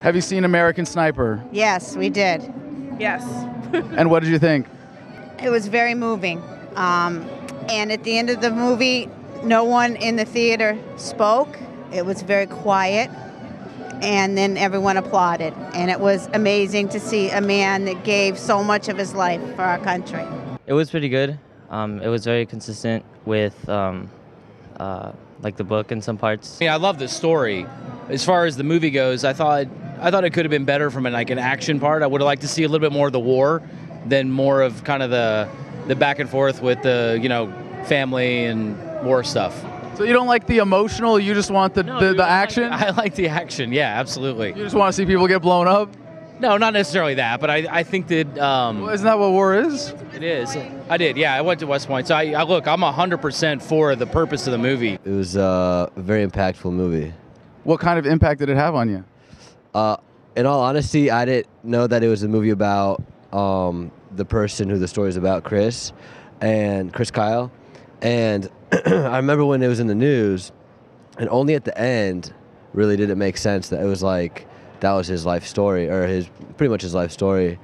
Have you seen American Sniper? Yes, we did. Yes. And what did you think? It was very moving. And at the end of the movie, no one in the theater spoke. It was very quiet. And then everyone applauded. And it was amazing to see a man that gave so much of his life for our country. It was pretty good. It was very consistent with like the book in some parts. Yeah, I love the story. As far as the movie goes, I thought it could have been better from an action part. I would have liked to see a little bit more of the war than more of kind of the back and forth with the family and war stuff. So you don't like the emotional, you just want the action? I like the action, yeah, absolutely. You just want to see people get blown up? No, not necessarily that, but I think that... Well, isn't that what war is? It is. I did, yeah. I went to West Point. So look, I'm 100% for the purpose of the movie. It was a very impactful movie. What kind of impact did it have on you? In all honesty, I didn't know that it was a movie about the person who the story is about, Chris Kyle. And I remember when it was in the news, and only at the end really did it make sense that it was like that was his life story, or pretty much his life story.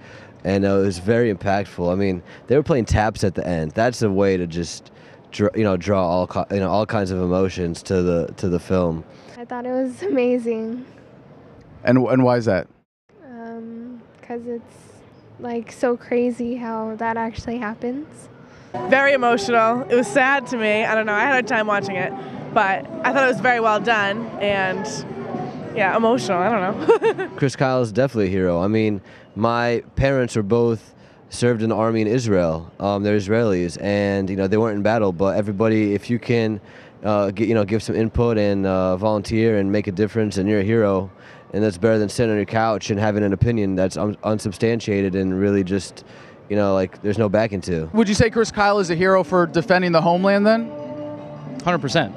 And it was very impactful. I mean, they were playing taps at the end. That's a way to just draw all kinds of emotions to the film. I thought it was amazing. And why is that? Because it's like so crazy how that actually happens. Very emotional. It was sad to me. I don't know. I had a hard time watching it, but I thought it was very well done and, yeah, emotional. I don't know. Chris Kyle is definitely a hero. I mean, my parents were both served in the army in Israel. They're Israelis, and they weren't in battle. But everybody, if you can, give some input and volunteer and make a difference, and you're a hero. And that's better than sitting on your couch and having an opinion that's unsubstantiated and really just, there's no backing to. Would you say Chris Kyle is a hero for defending the homeland then? 100%.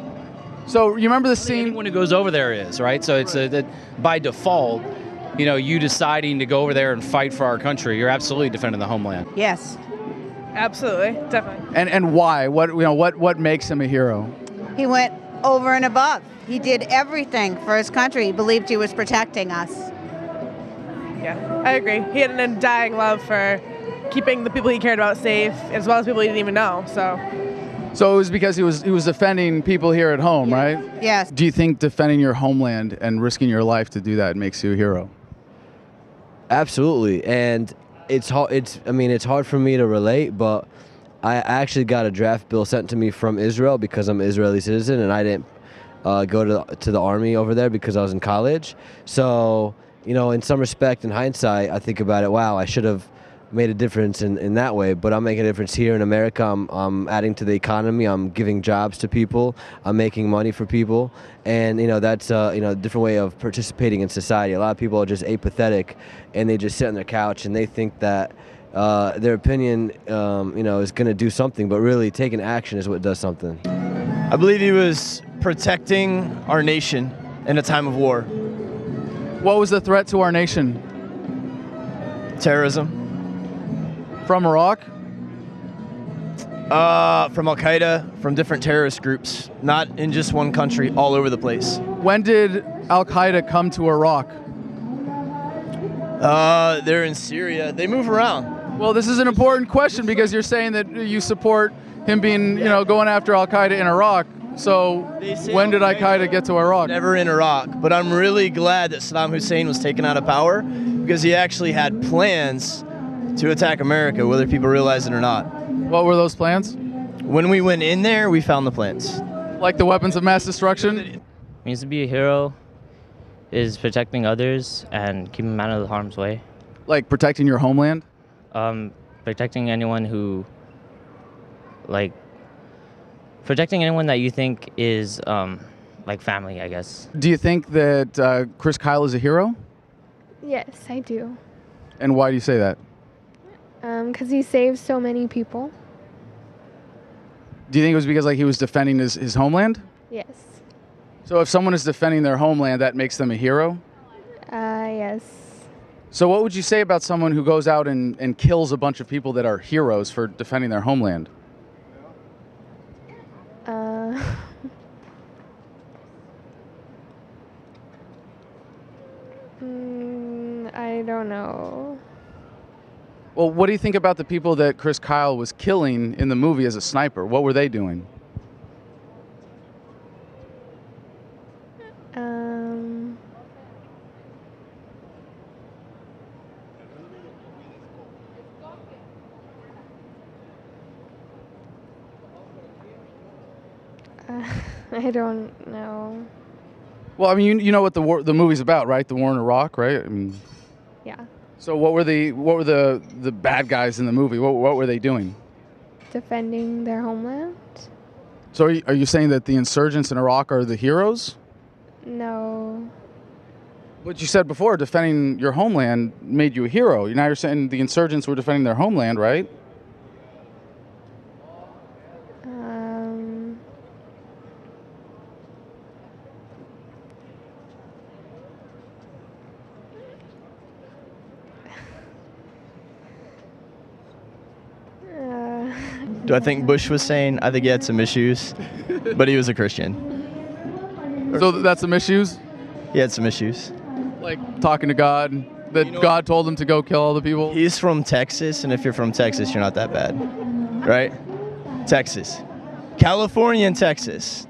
So you remember the scene? Anyone who goes over there is, right? So it's by default, you deciding to go over there and fight for our country, you're absolutely defending the homeland. Yes. Absolutely. Definitely. And why? What makes him a hero? He went over and above. He did everything for his country. He believed he was protecting us. Yeah, I agree. He had an undying love for keeping the people he cared about safe, as well as people he didn't even know. So it was because he was defending people here at home, right? Yes. Do you think defending your homeland and risking your life to do that makes you a hero? Absolutely, and it's hard for me to relate, but I actually got a draft bill sent to me from Israel because I'm an Israeli citizen, and I didn't go to the army over there because I was in college. So, in some respect, in hindsight, I think about it, wow, I should have made a difference in that way, but I'm making a difference here in America. I'm adding to the economy. I'm giving jobs to people. I'm making money for people, and that's a different way of participating in society. A lot of people are just apathetic, and they just sit on their couch and they think that their opinion, is going to do something, but really taking action is what does something. I believe he was protecting our nation in a time of war. What was the threat to our nation? Terrorism. From Iraq? From Al-Qaeda, from different terrorist groups, not in just one country, all over the place. When did Al-Qaeda come to Iraq? They're in Syria. They move around. Well, this is an important question because you're saying that you support him being, going after Al-Qaeda in Iraq. So when did Al-Qaeda get to Iraq? Never in Iraq. But I'm really glad that Saddam Hussein was taken out of power because he actually had plans to attack America, whether people realize it or not. What were those plans? When we went in there, we found the plans. Like the weapons of mass destruction? It means to be a hero is protecting others and keeping them out of harm's way. Like protecting your homeland? Protecting anyone who, protecting anyone that you think is like family, I guess. Do you think that Chris Kyle is a hero? Yes, I do. And why do you say that? Because he saved so many people. Do you think it was because he was defending his homeland? Yes. So if someone is defending their homeland, that makes them a hero? Yes. So what would you say about someone who goes out and kills a bunch of people that are heroes for defending their homeland? I don't know. Well, what do you think about the people that Chris Kyle was killing in the movie as a sniper? What were they doing? I don't know. Well, I mean, you know what the movie's about, right? The war in Iraq, right? I mean, Yeah. so what were the bad guys in the movie? What were they doing? Defending their homeland? So are you saying that the insurgents in Iraq are the heroes? No. What you said before, defending your homeland made you a hero. Now you're saying the insurgents were defending their homeland, right? Do I think Bush was sane? I think he had some issues, but he was a Christian. So that's some issues? He had some issues. Like talking to God, that God told him to go kill all the people? He's from Texas, and if you're from Texas, you're not that bad, right? Texas. California and Texas.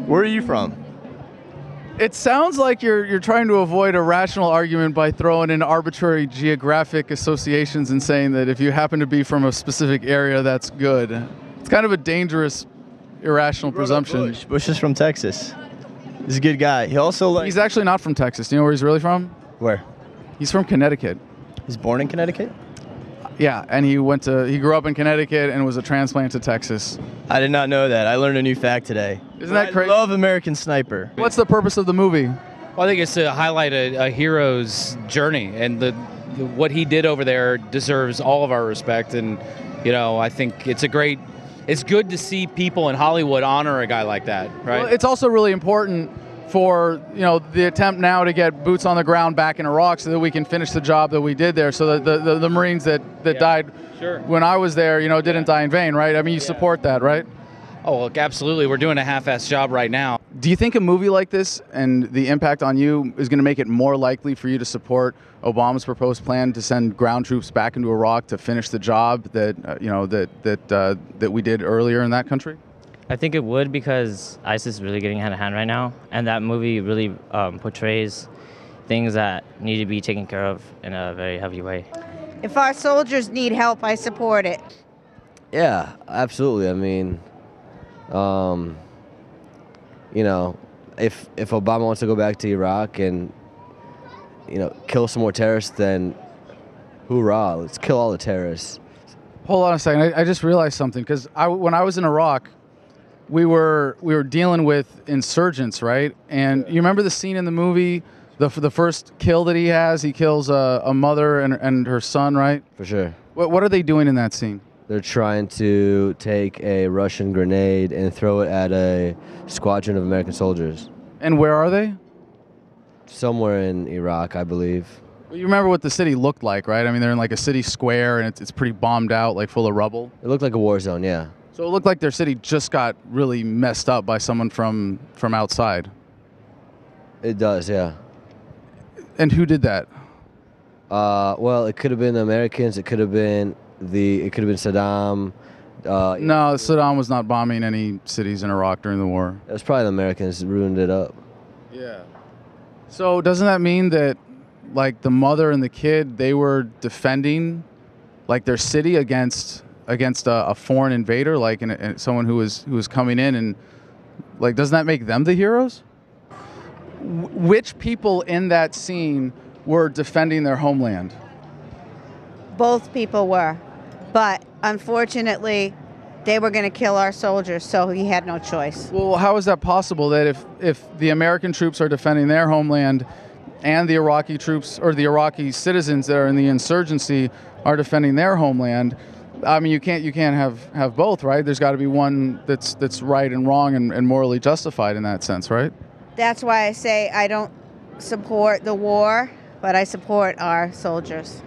Where are you from? It sounds like you're trying to avoid a rational argument by throwing in arbitrary geographic associations and saying that if you happen to be from a specific area, that's good. It's kind of a dangerous, irrational presumption. Bush is from Texas. He's a good guy. He also He's actually not from Texas. Do you know where he's really from? Where? He's from Connecticut. He's born in Connecticut? Yeah, and he grew up in Connecticut and was a transplant to Texas. I did not know that. I learned a new fact today. Isn't that crazy? I love American Sniper. What's the purpose of the movie? Well, I think it's to highlight a hero's journey, and what he did over there deserves all of our respect. And I think it's good to see people in Hollywood honor a guy like that, right? Well, it's also really important for the attempt now to get boots on the ground back in Iraq so that we can finish the job that we did there, so that the Marines that died when I was there didn't die in vain, right? I mean, you support that, right? Oh, look, absolutely. We're doing a half-assed job right now. Do you think a movie like this and the impact on you is going to make it more likely for you to support Obama's proposed plan to send ground troops back into Iraq to finish the job that that we did earlier in that country? I think it would, because ISIS is really getting out of hand right now, and that movie really portrays things that need to be taken care of in a very heavy way. If our soldiers need help, I support it. Yeah, absolutely. I mean, if Obama wants to go back to Iraq and kill some more terrorists, then hoorah! Let's kill all the terrorists. Hold on a second. I just realized something, because when I was in Iraq, we were dealing with insurgents, right? And you remember the scene in the movie, the first kill that he has? He kills a mother and her son, right? For sure. What are they doing in that scene? They're trying to take a Russian grenade and throw it at a squadron of American soldiers. And where are they? Somewhere in Iraq, I believe. Well, you remember what the city looked like, right? I mean, they're in like a city square, and it's pretty bombed out, like full of rubble. It looked like a war zone, yeah. So it looked like their city just got really messed up by someone from outside. It does, yeah. And who did that? Well, it could have been the Americans. It could have been Saddam. No, Saddam was not bombing any cities in Iraq during the war. It was probably the Americans that ruined it up. Yeah. So doesn't that mean that, like, the mother and the kid, they were defending, like, their city against a foreign invader, like someone who was coming in, and like, doesn't that make them the heroes? Which people in that scene were defending their homeland? Both people were, but unfortunately, they were going to kill our soldiers, so he had no choice. Well, how is that possible that if the American troops are defending their homeland and the Iraqi troops or the Iraqi citizens that are in the insurgency are defending their homeland? I mean, you can't have both, right? There's got to be one that's right and wrong and morally justified in that sense, right? That's why I say I don't support the war, but I support our soldiers.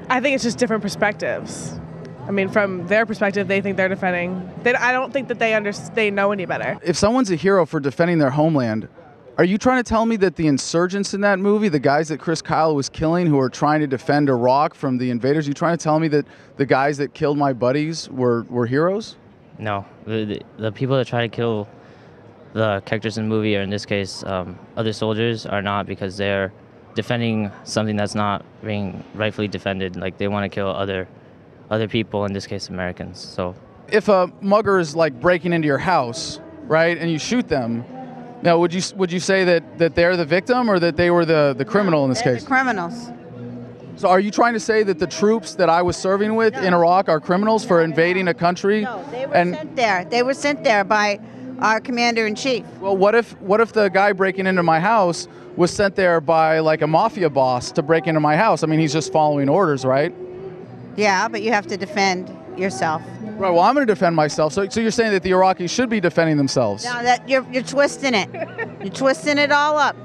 I think it's just different perspectives. I mean, from their perspective, they think they're defending. I don't think that they know any better. If someone's a hero for defending their homeland, Are you trying to tell me that the insurgents in that movie, the guys that Chris Kyle was killing who are trying to defend Iraq from the invaders, you trying to tell me that the guys that killed my buddies were heroes? No, the people that try to kill the characters in the movie, or in this case, other soldiers, are not, because they're defending something that's not being rightfully defended. Like, they want to kill other people, in this case Americans. So if a mugger is like breaking into your house, right, and you shoot them, now would you say that they're the victim, or that they were the criminal in this They're case? the criminals. So are you trying to say that the troops that I was serving with in Iraq are criminals for invading a country? No, they were sent there. They were sent there by our commander-in-chief. Well, what if the guy breaking into my house was sent there by like a mafia boss to break into my house? I mean, he's just following orders, right? Yeah, but you have to defend yourself. Right. Well, I'm going to defend myself. So you're saying that the Iraqis should be defending themselves? Now that you're twisting it. You're twisting it all up.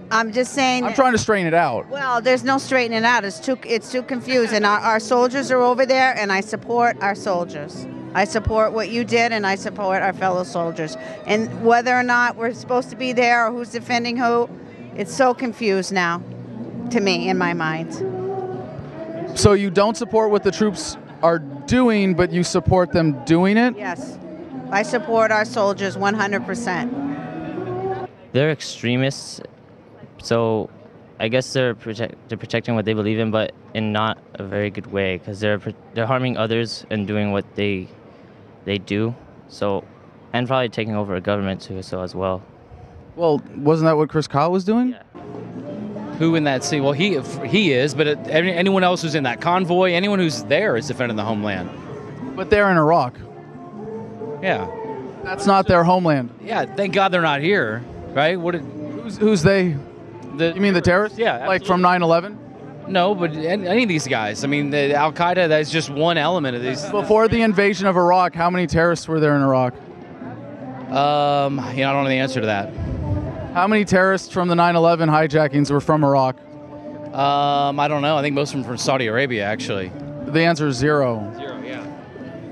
I'm just saying. I'm trying to straighten it out. Well, there's no straightening it out. It's too confusing. Our soldiers are over there, and I support our soldiers. I support what you did, and I support our fellow soldiers. And whether or not we're supposed to be there or who's defending who, it's so confused now, to me, in my mind. So you don't support what the troops are doing, but you support them doing it? Yes. I support our soldiers 100%. they're extremists, so I guess they're protecting what they believe in, but in not a very good way, because they're harming others and doing what they do. So, and probably taking over a government too, so as well. Well, wasn't that what Chris Kyle was doing? Yeah. Who in that scene? Well, he is, but anyone else who's in that convoy, anyone who's there is defending the homeland. But they're in Iraq. Yeah. That's not their homeland. Yeah, thank God they're not here, right? Who's they? You mean the terrorists? Yeah, Like from 9/11? No, but any of these guys. I mean, the Al-Qaeda, that's just one element of these. Before the invasion of Iraq, how many terrorists were there in Iraq? I don't know the answer to that. How many terrorists from the 9/11 hijackings were from Iraq? I don't know. I think most of them from Saudi Arabia, actually. The answer is zero. Zero, yeah.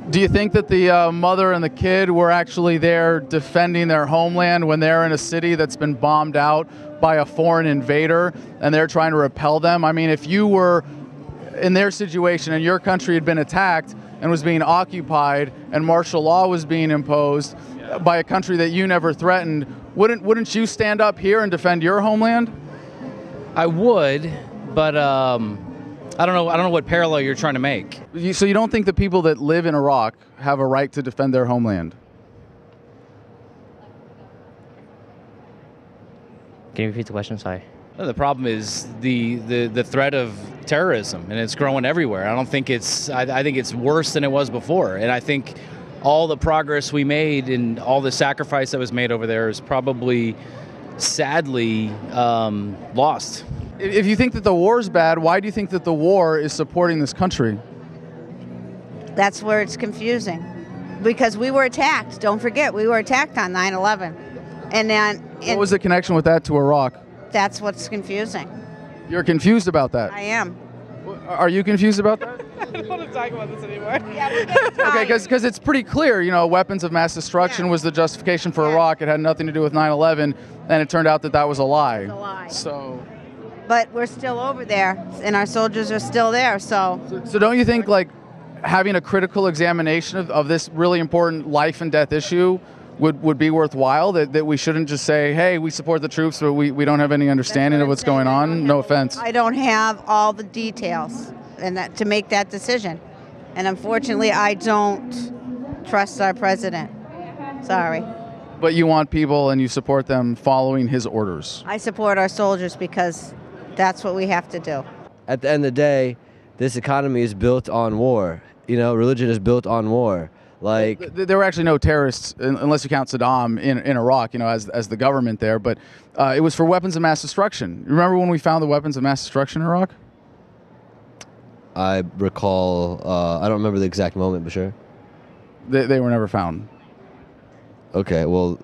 Do you think that the mother and the kid were actually there defending their homeland when they're in a city that's been bombed out by a foreign invader and they're trying to repel them? I mean, if you were in their situation and your country had been attacked and was being occupied and martial law was being imposed by a country that you never threatened, wouldn't you stand up here and defend your homeland? I would, but I don't know what parallel you're trying to make. So you don't think the people that live in Iraq have a right to defend their homeland? Can you repeat the question? Sorry. No, the problem is the threat of terrorism, and it's growing everywhere. I think it's worse than it was before, and I think all the progress we made and all the sacrifice that was made over there is probably, sadly, lost. If you think that the war is bad, why do you think that the war is supporting this country? That's where it's confusing. Because we were attacked. Don't forget, we were attacked on 9/11. And then... What was the connection with that to Iraq? That's what's confusing. You're confused about that? I am. Are you confused about that? I don't want to talk about this anymore. Okay, because it's pretty clear, weapons of mass destruction was the justification for Iraq. It had nothing to do with 9/11, and it turned out that was a lie. It's a lie. So But we're still over there, and our soldiers are still there, so don't you think, like, having a critical examination of this really important life and death issue would be worthwhile, that we shouldn't just say, hey, we support the troops, but we don't have any understanding of what's going on? No offense. I don't have all the details and that to make that decision. And unfortunately, I don't trust our president. Sorry. But you want people and you support them following his orders. I support our soldiers because that's what we have to do. At the end of the day, this economy is built on war. Religion is built on war. Like, there were actually no terrorists, unless you count Saddam, in Iraq, as the government there. But it was for weapons of mass destruction. Remember when we found the weapons of mass destruction in Iraq? I recall, I don't remember the exact moment, but sure. They were never found. Okay, well,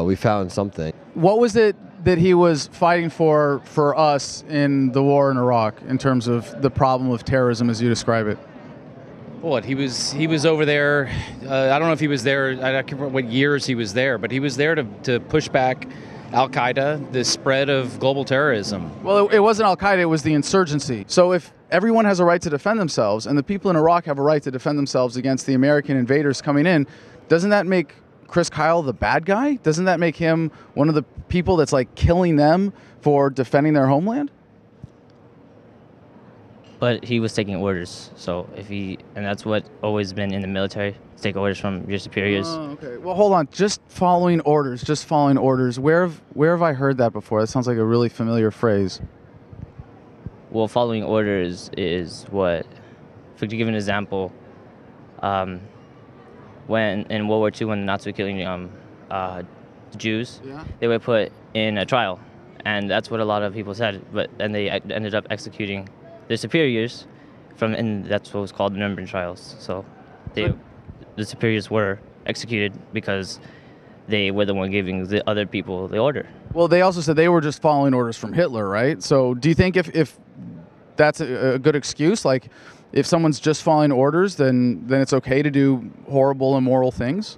we found something. What was it that he was fighting for us in the war in Iraq in terms of the problem of terrorism as you describe it? What, he was over there, I don't know if he was there, I can't remember what years he was there, but he was there to push back Al Qaeda, the spread of global terrorism. Well, it wasn't Al Qaeda, it was the insurgency. So if everyone has a right to defend themselves, and the people in Iraq have a right to defend themselves against the American invaders coming in, doesn't that make Chris Kyle the bad guy? Doesn't that make him one of the people that's like killing them for defending their homeland? But he was taking orders, so and that's what always been in the military, to take orders from your superiors. Oh, okay. Well, hold on. Just following orders. Where have I heard that before? That sounds like a really familiar phrase. Well, following orders is what, to give an example, when in World War II, when the Nazis were killing the Jews, they were put in a trial, and that's what a lot of people said. And they ended up executing their superiors, and that's what was called the Nuremberg trials. So the superiors were executed because they were the one giving the other people the order. Well, they also said they were just following orders from Hitler, right? So do you think if that's a good excuse, like if someone's just following orders, then it's okay to do horrible, immoral things?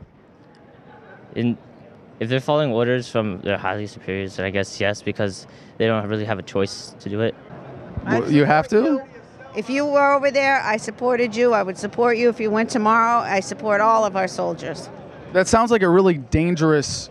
If they're following orders from their highly superiors, then I guess yes, because they don't really have a choice to do it. You have to? If you were over there, I supported you. I would support you. If you went tomorrow, I support all of our soldiers. That sounds like a really dangerous,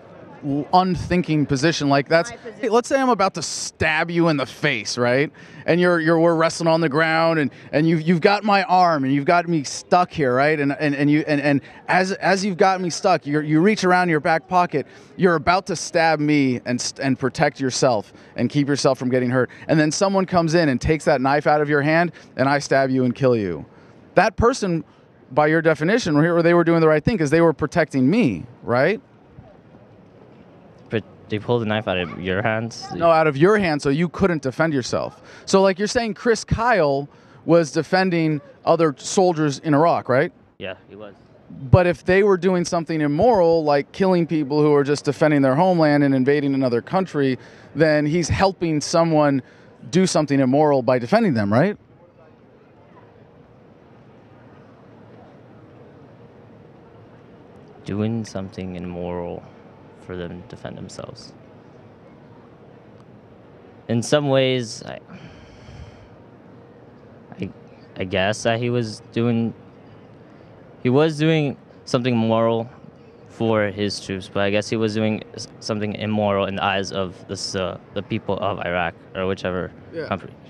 unthinking position. Like that's, hey, let's say I'm about to stab you in the face, right? And we're wrestling on the ground, and you've got my arm, and you've got me stuck here, right? And as you've got me stuck, you reach around your back pocket, you're about to stab me and protect yourself and keep yourself from getting hurt. And then someone comes in and takes that knife out of your hand, and I stab you and kill you. That person, by your definition, they were doing the right thing because they were protecting me, right? But they pulled the knife out of your hands? No, out of your hands, so you couldn't defend yourself. So like you're saying Chris Kyle was defending other soldiers in Iraq, right? Yeah, he was. But if they were doing something immoral, like killing people who are just defending their homeland and invading another country, then he's helping someone do something immoral by defending them, right? Doing something immoral for them to defend themselves. In some ways, I guess that he was doing something moral for his troops, but I guess he was doing something immoral in the eyes of the people of Iraq or whichever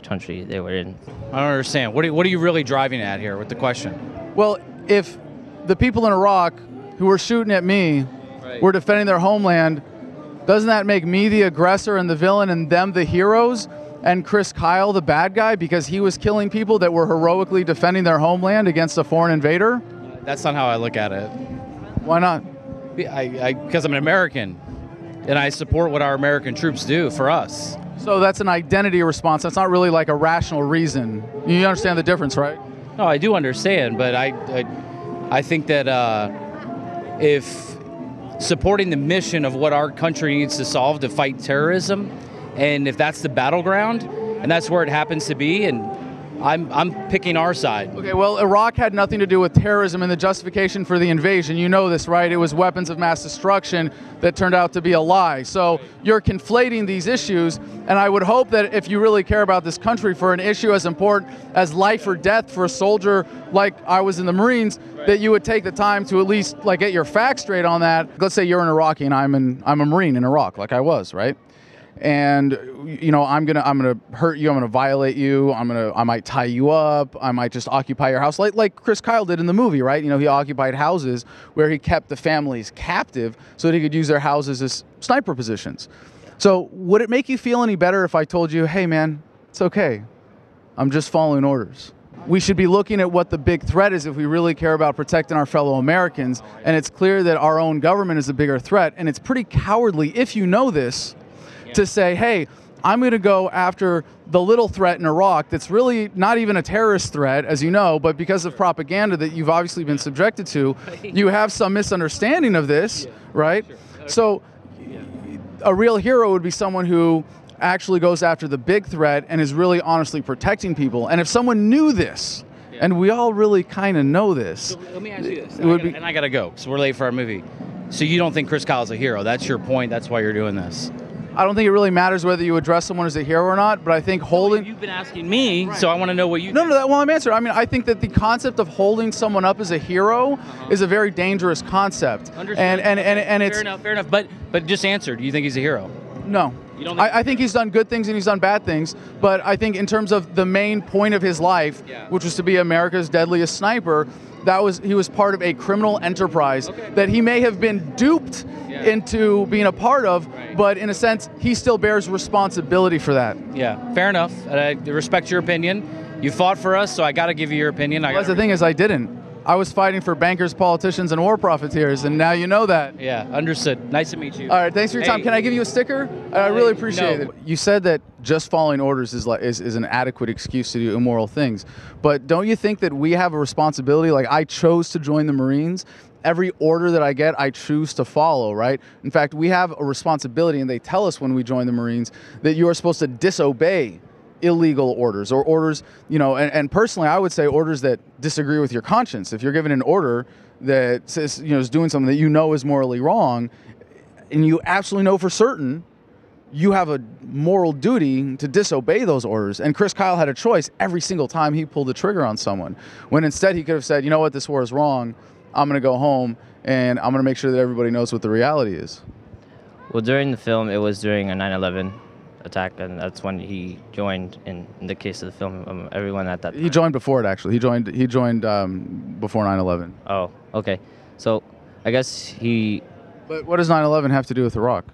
country they were in. I don't understand. What are you really driving at here with the question? Well, if the people in Iraq who were shooting at me were defending their homeland, doesn't that make me the aggressor and the villain and them the heroes and Chris Kyle the bad guy because he was killing people that were heroically defending their homeland against a foreign invader? That's not how I look at it. Why not? Because I'm an American, and I support what our American troops do for us. So that's an identity response. That's not really like a rational reason. You understand the difference, right? No, I do understand, but I think that if supporting the mission of what our country needs to solve to fight terrorism, and if that's the battleground, and that's where it happens to be, and I'm picking our side. Okay, well, Iraq had nothing to do with terrorism and the justification for the invasion. You know this, right? It was weapons of mass destruction that turned out to be a lie. So you're conflating these issues, and I would hope that if you really care about this country for an issue as important as life or death for a soldier like I was in the Marines, that you would take the time to at least like get your facts straight on that. Let's say you're an Iraqi and I'm a Marine in Iraq, like I was, right? And you know, I'm gonna hurt you, I'm gonna violate you, I might tie you up, I might just occupy your house, like Chris Kyle did in the movie, right? You know, he occupied houses where he kept the families captive so that he could use their houses as sniper positions. So would it make you feel any better if I told you, hey man, it's okay, I'm just following orders? We should be looking at what the big threat is if we really care about protecting our fellow Americans, and it's clear that our own government is a bigger threat, and it's pretty cowardly, if you know this, to say, hey, I'm going to go after the little threat in Iraq that's really not even a terrorist threat, as you know, but because of propaganda that you've obviously been subjected to, you have some misunderstanding of this, right? So a real hero would be someone who actually goes after the big threat and is really honestly protecting people. And if someone knew this, and we all really kind of know this. So let me ask you this, and I got to go, so we're late for our movie. So you don't think Chris Kyle's a hero? That's your point? That's why you're doing this? I don't think it really matters whether you address someone as a hero or not, but I think holding... You've been asking me, so I want to know what you No, well, I'm answering. I mean, I think that the concept of holding someone up as a hero is a very dangerous concept. Understood. And it's... Fair enough. But just answer. Do you think he's a hero? No. You don't think I think he's done good things and he's done bad things, but I think in terms of the main point of his life, which was to be America's deadliest sniper, he was part of a criminal enterprise that he may have been duped into being a part of, but in a sense, he still bears responsibility for that. Yeah, fair enough. I respect your opinion. You fought for us, so I got to give you your opinion. That's the thing is I didn't. I was fighting for bankers, politicians, and war profiteers, and now you know that. Yeah, understood. Nice to meet you. All right, thanks for your time. Can I give you a sticker? I really appreciate it. You said that just following orders is an adequate excuse to do immoral things, but don't you think that we have a responsibility? Like, I chose to join the Marines. Every order that I get, I choose to follow, right? In fact, we have a responsibility, and they tell us when we join the Marines that you are supposed to disobey illegal orders or orders, and personally I would say orders that disagree with your conscience. If you're given an order that says, is doing something that is morally wrong, and you absolutely know for certain, you have a moral duty to disobey those orders. And Chris Kyle had a choice every single time he pulled the trigger on someone, when instead he could have said, you know what, this war is wrong, I'm going to go home and I'm going to make sure that everybody knows what the reality is. Well, during the film, it was during a 9/11 attack, and that's when he joined. In the case of the film, everyone at that time. He joined before it, actually. He joined before 9/11. Oh, okay. So I guess he... But what does 9/11 have to do with Iraq?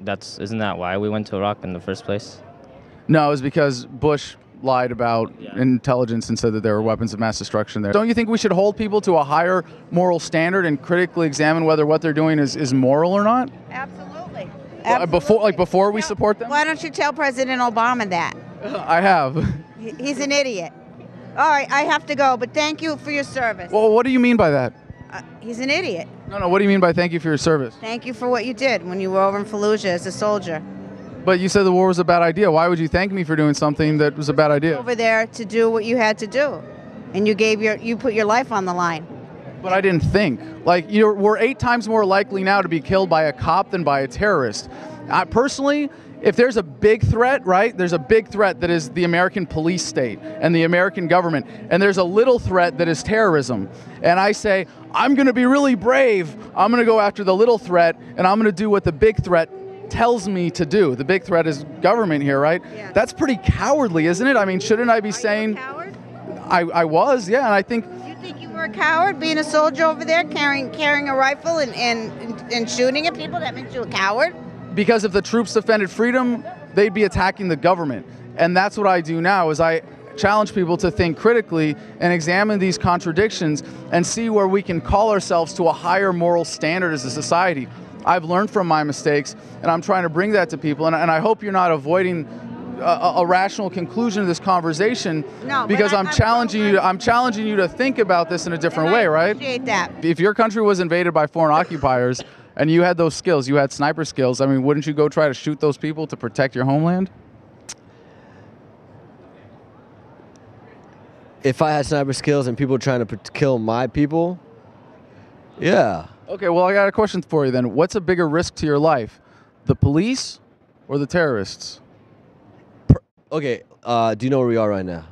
Isn't that why we went to Iraq in the first place? No, it was because Bush lied about intelligence and said that there were weapons of mass destruction there. Don't you think we should hold people to a higher moral standard and critically examine whether what they're doing is moral or not? Absolutely. Before we support them? Why don't you tell President Obama that? I have. He's an idiot. All right, I have to go, but thank you for your service. Well, what do you mean by that? He's an idiot. No, what do you mean by thank you for your service? Thank you for what you did when you were over in Fallujah as a soldier. But you said the war was a bad idea. Why would you thank me for doing something that was a bad idea? Over there to do what you had to do, and you put your life on the line. But I didn't think. We're 8 times more likely now to be killed by a cop than by a terrorist. Personally, if there's a big threat, right, there's a big threat that is the American police state and the American government, and there's a little threat that is terrorism. And I say, I'm going to be really brave. I'm going to go after the little threat, and I'm going to do what the big threat tells me to do. The big threat is government here, right? Yeah. That's pretty cowardly, isn't it? I mean, shouldn't I be saying... Are you a coward? I was, yeah, and I think... You think you were a coward being a soldier over there carrying a rifle and shooting at people? That makes you a coward? Because if the troops defended freedom, they'd be attacking the government. And that's what I do now, is I challenge people to think critically and examine these contradictions and see where we can call ourselves to a higher moral standard as a society. I've learned from my mistakes, and I'm trying to bring that to people. And I hope you're not avoiding a rational conclusion of this conversation, because I'm challenging you to think about this in a different way, right? I appreciate that. If your country was invaded by foreign occupiers and you had those skills, you had sniper skills, I mean, wouldn't you go try to shoot those people to protect your homeland? If I had sniper skills and people trying to kill my people, yeah. Okay, well, I got a question for you then. What's a bigger risk to your life, the police or the terrorists? Okay, do you know where we are right now?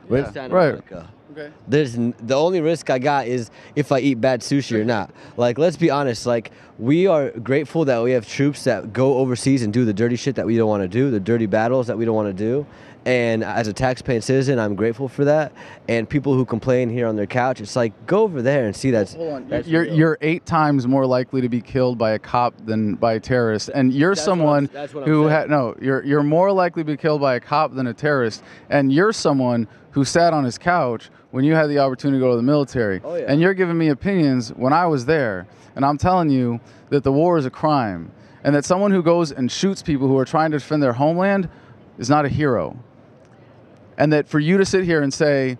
We're in Santa Monica. Okay. The only risk I got is if I eat bad sushi or not. Let's be honest. We are grateful that we have troops that go overseas and do the dirty shit that we don't want to do, the dirty battles that we don't want to do. And as a tax-paying citizen, I'm grateful for that. And people who complain here on their couch, it's go over there and see that's... Hold on. You're 8 times more likely to be killed by a cop than by a terrorist. And you're someone who... You're more likely to be killed by a cop than a terrorist. And you're someone who sat on his couch when you had the opportunity to go to the military. Oh, yeah. And you're giving me opinions when I was there. And I'm telling you that the war is a crime. And that someone who goes and shoots people who are trying to defend their homeland is not a hero. And that for you to sit here and say,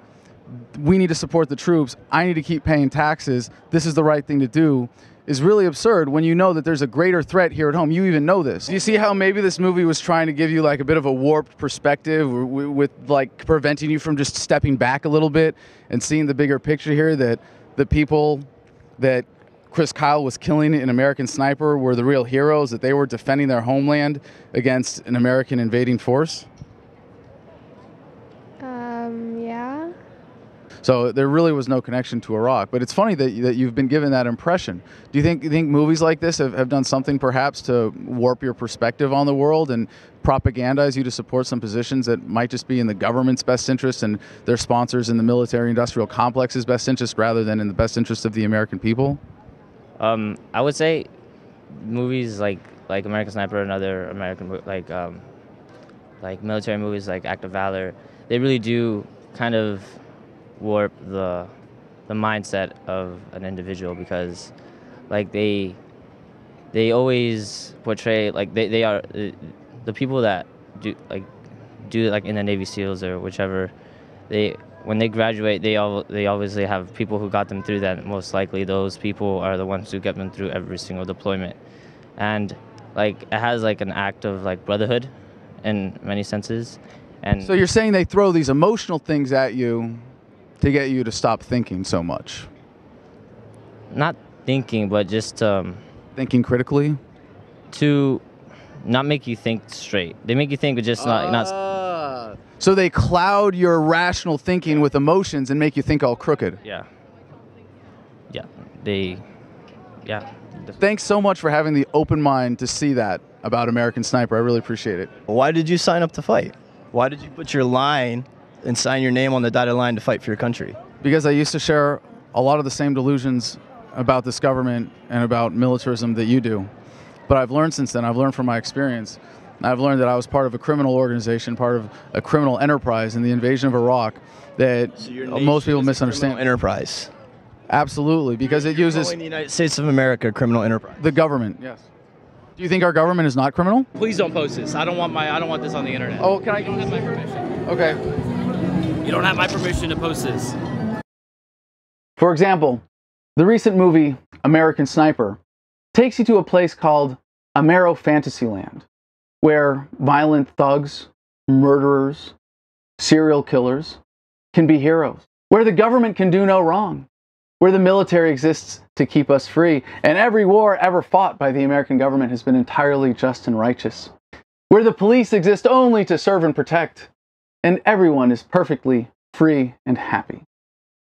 we need to support the troops, I need to keep paying taxes, this is the right thing to do, is really absurd when you know that there's a greater threat here at home. You even know this. Do you see how maybe this movie was trying to give you a bit of a warped perspective with preventing you from just stepping back a little bit and seeing the bigger picture here, that the people that Chris Kyle was killing an American Sniper were the real heroes, that they were defending their homeland against an American invading force? Yeah. So there really was no connection to Iraq. But it's funny that you've been given that impression. Do you think movies like this have done something perhaps to warp your perspective on the world and propagandize you to support some positions that might just be in the government's best interest and their sponsors in the military-industrial complex's best interest rather than in the best interest of the American people? I would say movies like American Sniper and other American like military movies like Act of Valor, they really do kind of warp the mindset of an individual, because like they always portray like they are the people that do like in the Navy SEALs or whichever, when they graduate, they obviously have people who got them through that. Most likely those people are the ones who get them through every single deployment. And like it has like an act of like brotherhood in many senses. And so you're saying they throw these emotional things at you to get you to stop thinking so much? not thinking, but just Thinking critically? to not make you think straight. They make you think, but just not. So they cloud your rational thinking with emotions and make you think all crooked. Yeah. Yeah. They. Yeah. Thanks so much for having the open mind to see that about American Sniper. I really appreciate it. Why did you sign up to fight? Why did you put your line and sign your name on the dotted line to fight for your country? Because I used to share a lot of the same delusions about this government and about militarism that you do. But I've learned since then, I've learned from my experience. I've learned that I was part of a criminal organization, part of a criminal enterprise in the invasion of Iraq that most people misunderstand. Enterprise. Absolutely, because it uses the United States of America criminal enterprise. the government. Yes. Do you think our government is not criminal? Please don't post this. I don't want this on the internet. Oh, can I? You don't have my permission. Okay. You don't have my permission to post this. For example, the recent movie American Sniper takes you to a place called Amero Fantasyland, where violent thugs, murderers, serial killers can be heroes, where the government can do no wrong, where the military exists to keep us free, and every war ever fought by the American government has been entirely just and righteous, where the police exist only to serve and protect, and everyone is perfectly free and happy.